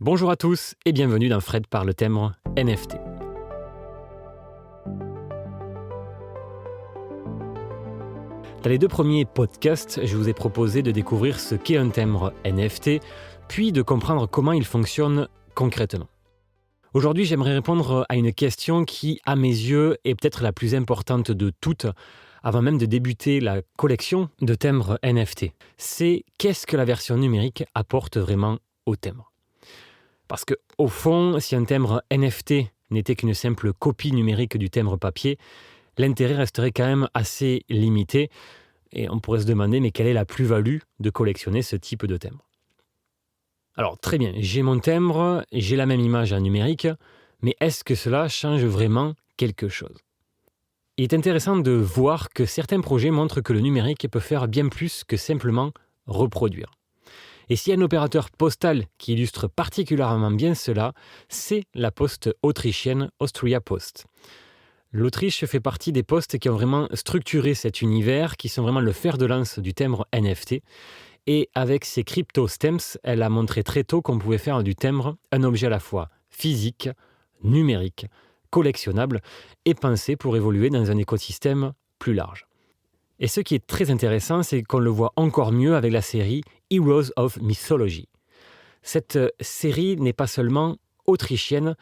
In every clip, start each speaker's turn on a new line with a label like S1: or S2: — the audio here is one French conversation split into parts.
S1: Bonjour à tous et bienvenue dans Fred parle thème NFT. Dans les deux premiers podcasts, je vous ai proposé de découvrir ce qu'est un thème NFT, puis de comprendre comment il fonctionne concrètement. Aujourd'hui, j'aimerais répondre à une question qui, à mes yeux, est peut-être la plus importante de toutes, avant même de débuter la collection de thèmes NFT. C'est qu'est-ce que la version numérique apporte vraiment au thème ? Parce qu'au fond, si un thème NFT n'était qu'une simple copie numérique du thème papier, l'intérêt resterait quand même assez limité. Et on pourrait se demander, mais quelle est la plus-value de collectionner ce type de thème ? Alors très bien, j'ai mon thème, j'ai la même image en numérique, mais est-ce que cela change vraiment quelque chose ? Il est intéressant de voir que certains projets montrent que le numérique peut faire bien plus que simplement reproduire. Et s'il y a un opérateur postal qui illustre particulièrement bien cela, c'est la poste autrichienne Austria Post. L'Autriche fait partie des postes qui ont vraiment structuré cet univers, qui sont vraiment le fer de lance du thème NFT. Et avec ses crypto-stamps, elle a montré très tôt qu'on pouvait faire du thème un objet à la fois physique, numérique, collectionnable et pensé pour évoluer dans un écosystème plus large. Et ce qui est très intéressant, c'est qu'on le voit encore mieux avec la série Heroes of Mythology. Cette série n'est pas seulement autrichienne,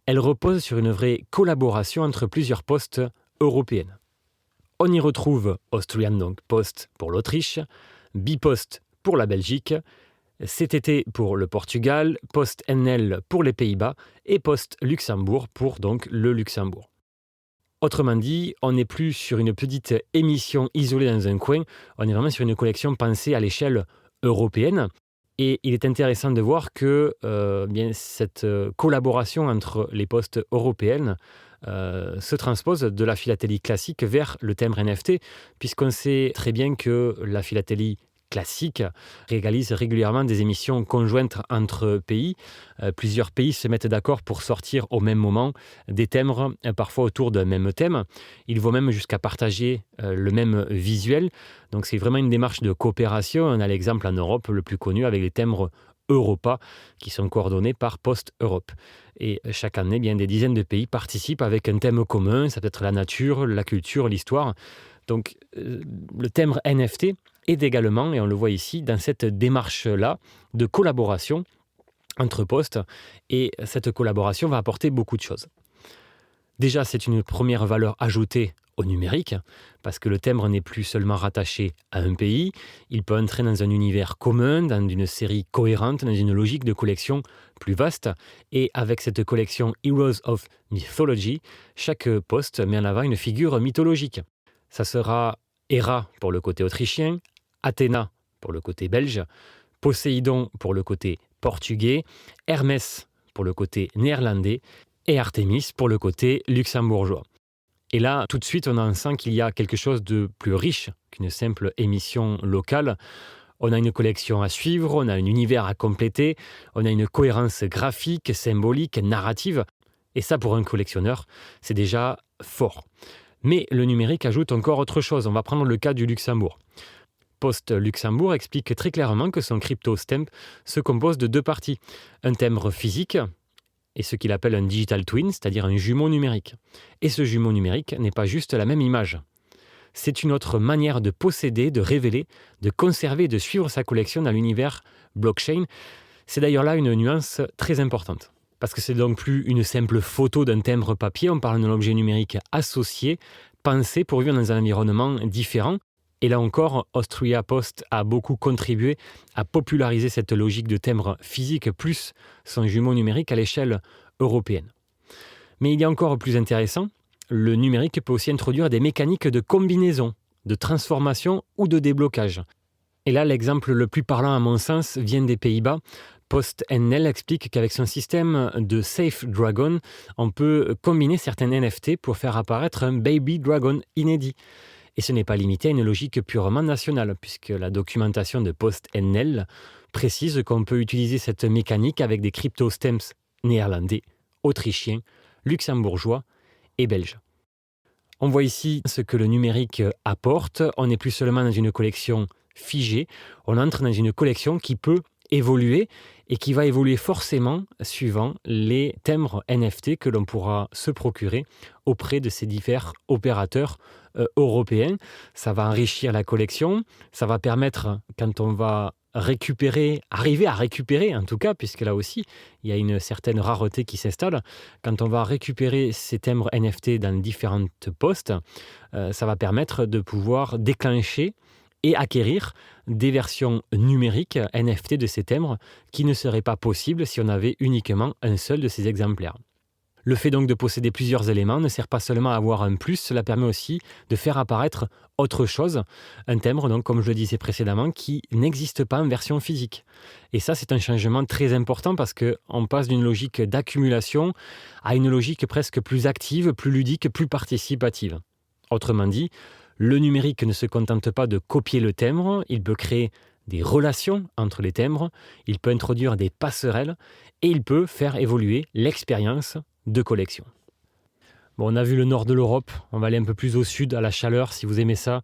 S1: elle repose sur une vraie collaboration entre plusieurs postes européennes. On y retrouve Austrian donc Post pour l'Autriche, Bipost pour la Belgique, CTT pour le Portugal, PostNL pour les Pays-Bas et Post Luxembourg pour donc le Luxembourg. Autrement dit, on n'est plus sur une petite émission isolée dans un coin, on est vraiment sur une collection pensée à l'échelle européenne. Et il est intéressant de voir que cette collaboration entre les postes européennes se transpose de la philatélie classique vers le thème NFT, puisqu'on sait très bien que la philatélie classique réalise régulièrement des émissions conjointes entre pays. Plusieurs pays se mettent d'accord pour sortir au même moment des thèmes, parfois autour d'un même thème. Ils vont même jusqu'à partager le même visuel. Donc c'est vraiment une démarche de coopération. On a l'exemple en Europe le plus connu avec les thèmes Europa qui sont coordonnés par Post Europe. Et chaque année, bien des dizaines de pays participent avec un thème commun. Ça peut être la nature, la culture, l'histoire. Donc le thème NFT est également, et on le voit ici, dans cette démarche-là de collaboration entre postes. Et cette collaboration va apporter beaucoup de choses. Déjà, c'est une première valeur ajoutée au numérique, parce que le thème n'est plus seulement rattaché à un pays, il peut entrer dans un univers commun, dans une série cohérente, dans une logique de collection plus vaste. Et avec cette collection Heroes of Mythology, chaque poste met en avant une figure mythologique. Ça sera Héra pour le côté autrichien, Athéna pour le côté belge, Poséidon pour le côté portugais, Hermès pour le côté néerlandais et Artémis pour le côté luxembourgeois. Et là, tout de suite, on en sent qu'il y a quelque chose de plus riche qu'une simple émission locale. On a une collection à suivre, on a un univers à compléter, on a une cohérence graphique, symbolique, narrative. Et ça, pour un collectionneur, c'est déjà fort. Mais le numérique ajoute encore autre chose. On va prendre le cas du Luxembourg. Post Luxembourg explique très clairement que son crypto-stamp se compose de deux parties. Un thème physique et ce qu'il appelle un digital twin, c'est-à-dire un jumeau numérique. Et ce jumeau numérique n'est pas juste la même image. C'est une autre manière de posséder, de révéler, de conserver, de suivre sa collection dans l'univers blockchain. C'est d'ailleurs là une nuance très importante. Parce que c'est donc plus une simple photo d'un timbre papier, on parle d'un objet numérique associé, pensé pour vivre dans un environnement différent. Et là encore, Austria Post a beaucoup contribué à populariser cette logique de timbre physique plus son jumeau numérique à l'échelle européenne. Mais il y a encore plus intéressant, le numérique peut aussi introduire des mécaniques de combinaison, de transformation ou de déblocage. Et là, l'exemple le plus parlant à mon sens vient des Pays-Bas. PostNL explique qu'avec son système de Safe Dragon, on peut combiner certains NFT pour faire apparaître un Baby Dragon inédit. Et ce n'est pas limité à une logique purement nationale, puisque la documentation de PostNL précise qu'on peut utiliser cette mécanique avec des crypto-stamps néerlandais, autrichiens, luxembourgeois et belges. On voit ici ce que le numérique apporte. On n'est plus seulement dans une collection figée, on entre dans une collection qui peut évoluer et qui va évoluer forcément suivant les timbres NFT que l'on pourra se procurer auprès de ces divers opérateurs européens. Ça va enrichir la collection, ça va permettre, quand on va arriver à récupérer en tout cas, puisque là aussi, il y a une certaine rareté qui s'installe. Quand on va récupérer ces timbres NFT dans différentes postes, ça va permettre de pouvoir déclencher et acquérir des versions numériques NFT de ces timbres qui ne seraient pas possibles si on avait uniquement un seul de ces exemplaires. Le fait donc de posséder plusieurs éléments ne sert pas seulement à avoir un plus, cela permet aussi de faire apparaître autre chose, un timbre, donc, comme je le disais précédemment, qui n'existe pas en version physique. Et ça, c'est un changement très important parce qu'on passe d'une logique d'accumulation à une logique presque plus active, plus ludique, plus participative. Autrement dit, le numérique ne se contente pas de copier le timbre, il peut créer des relations entre les timbres, il peut introduire des passerelles et il peut faire évoluer l'expérience de collection. Bon, on a vu le nord de l'Europe, on va aller un peu plus au sud, à la chaleur, si vous aimez ça.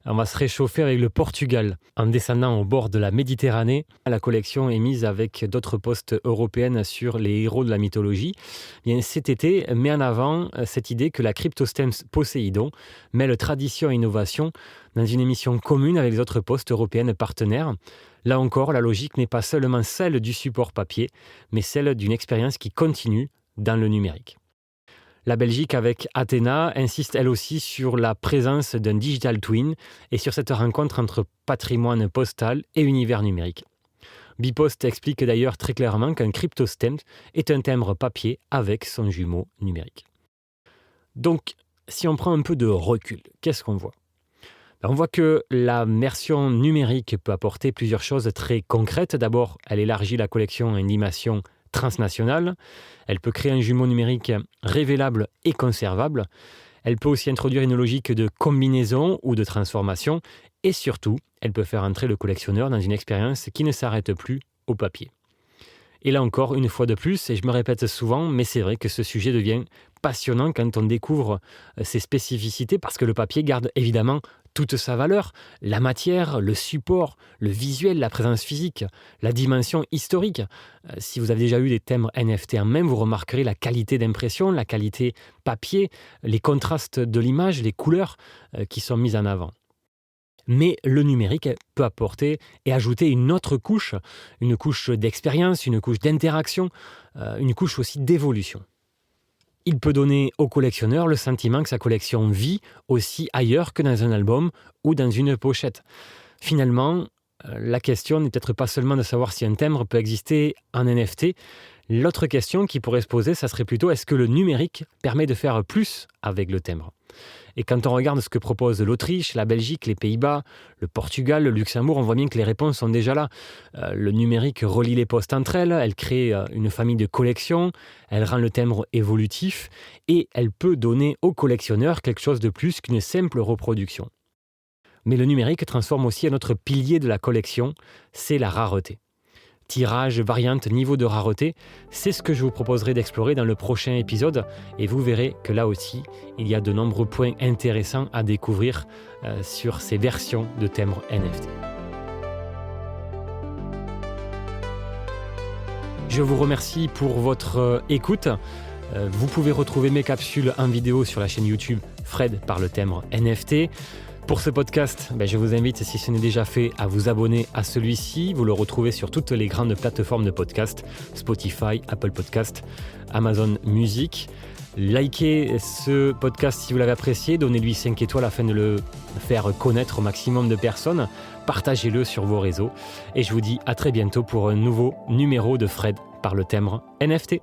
S1: On va se réchauffer avec le Portugal. En descendant au bord de la Méditerranée, la collection est mise avec d'autres postes européennes sur les héros de la mythologie. Bien, cet été met en avant cette idée que la CryptoStamps Poséidon mêle tradition et innovation dans une émission commune avec les autres postes européennes partenaires. Là encore, la logique n'est pas seulement celle du support papier, mais celle d'une expérience qui continue dans le numérique. La Belgique, avec Athéna, insiste elle aussi sur la présence d'un digital twin et sur cette rencontre entre patrimoine postal et univers numérique. Bipost explique d'ailleurs très clairement qu'un CryptoStamp est un timbre papier avec son jumeau numérique. Donc, si on prend un peu de recul, qu'est-ce qu'on voit ? On voit que la version numérique peut apporter plusieurs choses très concrètes. D'abord, elle élargit la collection à une dimension transnationale. Elle peut créer un jumeau numérique révélable et conservable. Elle peut aussi introduire une logique de combinaison ou de transformation. Et surtout, elle peut faire entrer le collectionneur dans une expérience qui ne s'arrête plus au papier. Et là encore, une fois de plus, et je me répète souvent, mais c'est vrai que ce sujet devient passionnant quand on découvre ses spécificités, parce que le papier garde évidemment toute sa valeur, la matière, le support, le visuel, la présence physique, la dimension historique. Si vous avez déjà eu des timbres NFT en main, vous remarquerez la qualité d'impression, la qualité papier, les contrastes de l'image, les couleurs qui sont mises en avant. Mais le numérique peut apporter et ajouter une autre couche, une couche d'expérience, une couche d'interaction, une couche aussi d'évolution. Il peut donner au collectionneur le sentiment que sa collection vit aussi ailleurs que dans un album ou dans une pochette. Finalement, la question n'est peut-être pas seulement de savoir si un timbre peut exister en NFT. L'autre question qui pourrait se poser, ça serait plutôt est-ce que le numérique permet de faire plus avec le timbre ? Et quand on regarde ce que proposent l'Autriche, la Belgique, les Pays-Bas, le Portugal, le Luxembourg, on voit bien que les réponses sont déjà là. Le numérique relie les postes entre elles, elle crée une famille de collections, elle rend le timbre évolutif et elle peut donner au collectionneur quelque chose de plus qu'une simple reproduction. Mais le numérique transforme aussi un autre pilier de la collection, c'est la rareté. Tirage, variante, niveau de rareté, c'est ce que je vous proposerai d'explorer dans le prochain épisode et vous verrez que là aussi, il y a de nombreux points intéressants à découvrir sur ces versions de timbres NFT. Je vous remercie pour votre écoute. Vous pouvez retrouver mes capsules en vidéo sur la chaîne YouTube Fred par le timbre NFT. Pour ce podcast, je vous invite, si ce n'est déjà fait, à vous abonner à celui-ci. Vous le retrouvez sur toutes les grandes plateformes de podcast, Spotify, Apple Podcast, Amazon Music. Likez ce podcast si vous l'avez apprécié, donnez-lui 5 étoiles afin de le faire connaître au maximum de personnes. Partagez-le sur vos réseaux. Et je vous dis à très bientôt pour un nouveau numéro de Fred par le timbre NFT.